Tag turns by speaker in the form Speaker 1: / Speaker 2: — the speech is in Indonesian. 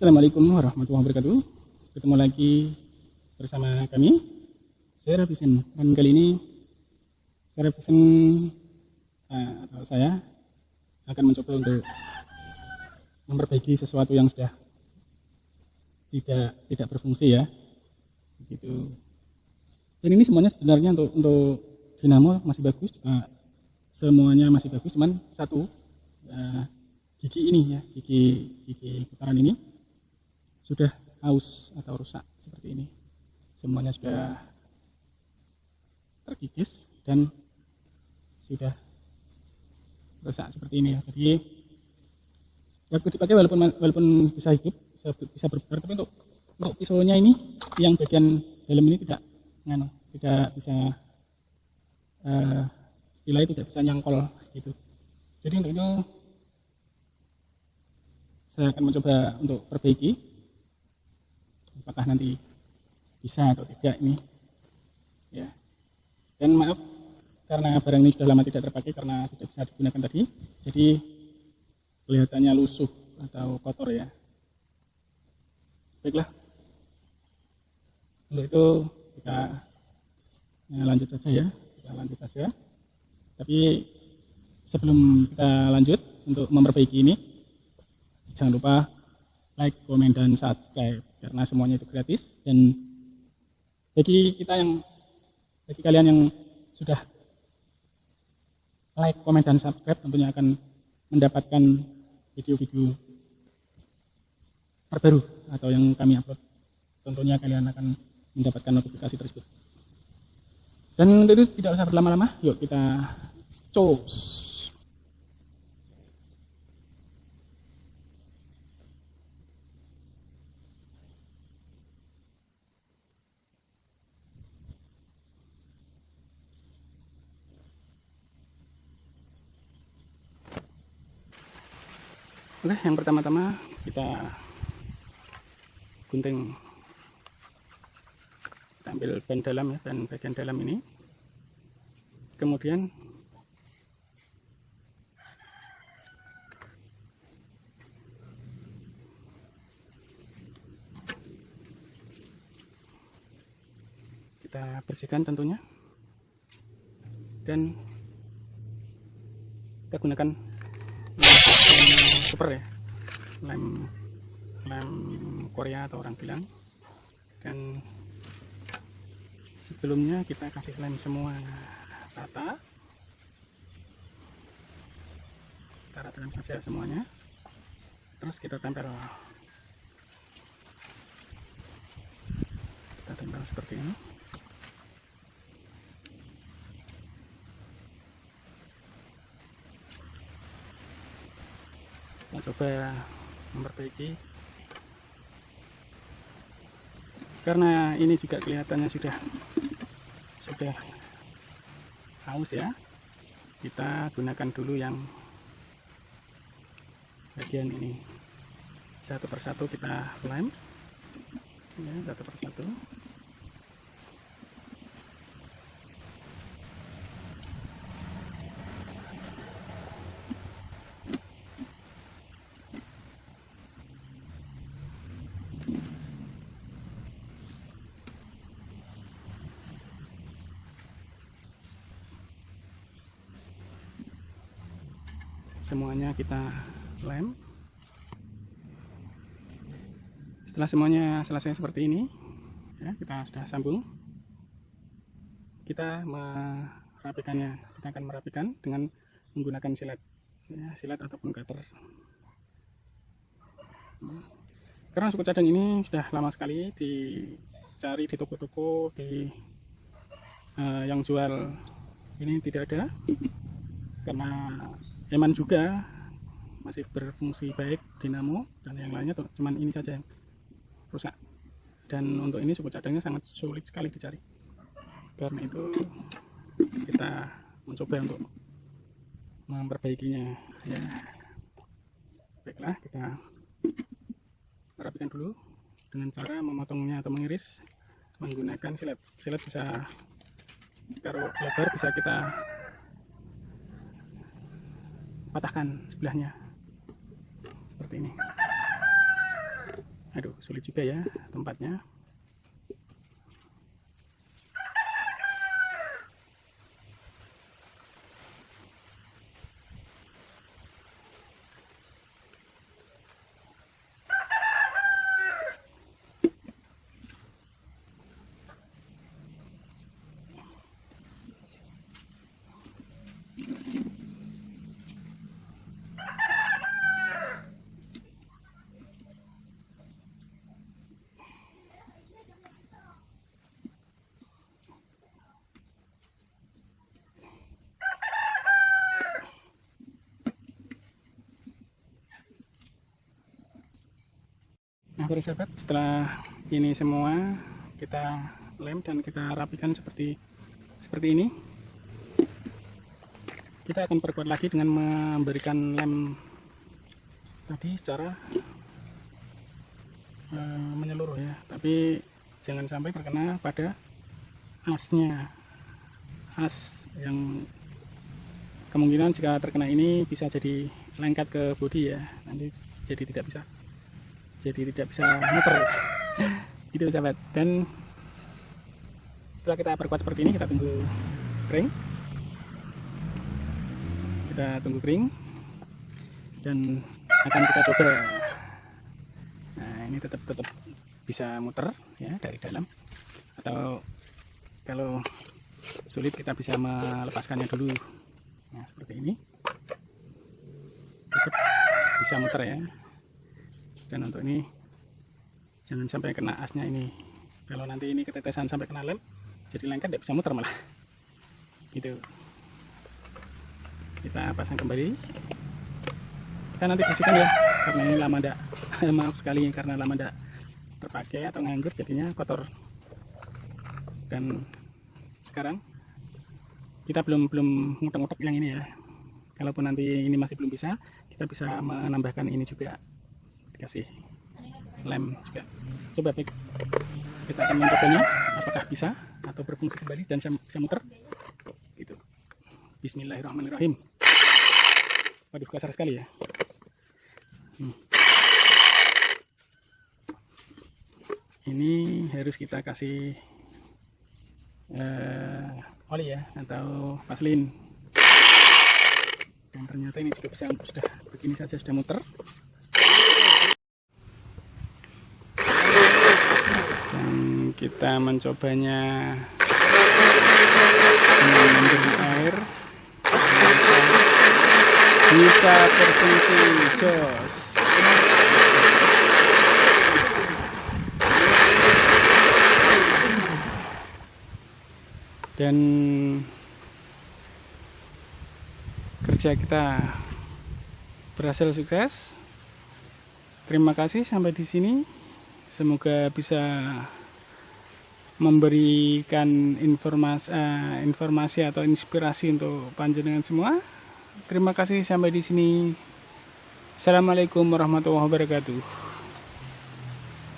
Speaker 1: Assalamualaikum warahmatullahi wabarakatuh. Ketemu lagi bersama kami, Share Vision. Dan kali ini Share Vision atau saya akan mencoba untuk memperbaiki sesuatu yang sudah tidak berfungsi ya. Begitu. Dan ini semuanya sebenarnya untuk dinamo masih bagus, semuanya masih bagus, cuman satu gigi ini ya, gigi putaran ini sudah aus atau rusak seperti ini. Semuanya sudah terkikis dan sudah rusak seperti ini ya. Jadi waktu dipakai walaupun bisa hidup, bisa berputar, tapi untuk pisaunya ini yang bagian dalam ini tidak bisa istilahnya tidak bisa nyangkol gitu. Jadi untuk itu saya akan mencoba untuk perbaiki. Apakah nanti bisa atau tidak ini ya. Dan maaf karena barang ini sudah lama tidak terpakai karena tidak bisa digunakan tadi, jadi kelihatannya lusuh atau kotor ya. Baiklah, untuk itu kita lanjut saja ya, tapi sebelum kita lanjut untuk memperbaiki ini, jangan lupa like, komen, dan subscribe karena semuanya itu gratis. Dan bagi kalian yang sudah like, komen, dan subscribe tentunya akan mendapatkan video-video terbaru atau yang kami upload. Tentunya kalian akan mendapatkan notifikasi tersebut. Dan itu tidak usah berlama-lama, yuk kita cus. Oke, yang pertama-tama kita gunting, kita ambil ban dalam ya, ban bagian dalam ini. Kemudian kita bersihkan tentunya, dan kita gunakan super ya, lem Korea atau orang bilang. Dan sebelumnya kita kasih lem semua rata, kita ratakan saja semuanya, terus kita tempel seperti ini. Kita coba memperbaiki karena ini juga kelihatannya sudah haus ya. Kita gunakan dulu yang bagian ini, satu persatu kita lem ya, satu persatu. Semuanya kita lem. Setelah semuanya selesai seperti ini ya, kita sudah sambung. Kita merapikannya, kita akan merapikan dengan menggunakan silet ya, silet ataupun cutter. Karena suku cadang ini sudah lama sekali dicari di toko-toko, yang jual ini tidak ada, karena Eman juga masih berfungsi baik, dinamo dan yang lainnya cuman ini saja yang rusak. Dan untuk ini suku cadangnya sangat sulit sekali dicari. Karena itu kita mencoba untuk memperbaikinya ya. Baiklah, kita rapikan dulu dengan cara memotongnya atau mengiris menggunakan silet. Silet bisa kalau lebar bisa kita patahkan sebelahnya seperti ini. sulit juga ya tempatnya. Nah para sahabat, setelah ini semua kita lem dan kita rapikan seperti ini, kita akan perkuat lagi dengan memberikan lem tadi secara menyeluruh ya, tapi jangan sampai terkena pada asnya, as yang kemungkinan jika terkena ini bisa jadi lengket ke bodi ya, nanti jadi tidak bisa muter gitu sahabat. Dan setelah kita perkuat seperti ini, kita tunggu kering, dan akan kita coba. Nah ini tetap bisa muter ya dari dalam, atau kalau sulit kita bisa melepaskannya dulu. Nah seperti ini tetap bisa muter ya. Dan untuk ini jangan sampai kena asnya ini. Kalau nanti ini ketetesan sampai kena lem, jadi lengket, tidak bisa muter malah. Gitu. Kita pasang kembali. Kita nanti bersihkan ya, karena ini lama tidak maaf sekali karena lama tidak terpakai atau nganggur, jadinya kotor. Dan sekarang kita belum ngutek-ngutek yang ini ya. Kalaupun nanti ini masih belum bisa, kita bisa menambahkan ini juga, dikasih lem juga. Coba kita akan mencobanya apakah bisa atau berfungsi kembali dan bisa muter gitu. Bismillahirrahmanirrahim. Waduh, kasar sekali ya. Ini harus kita kasih oli ya, atau vaselin. Dan ternyata ini juga bisa, sudah begini saja sudah muter. Dan kita mencobanya dengan air, bisa berfungsi. Jos. Dan kerja kita berhasil sukses. Terima kasih sampai di sini. Semoga bisa memberikan informasi atau inspirasi untuk panjenengan semua. Terima kasih sampai di sini. Assalamualaikum warahmatullahi wabarakatuh.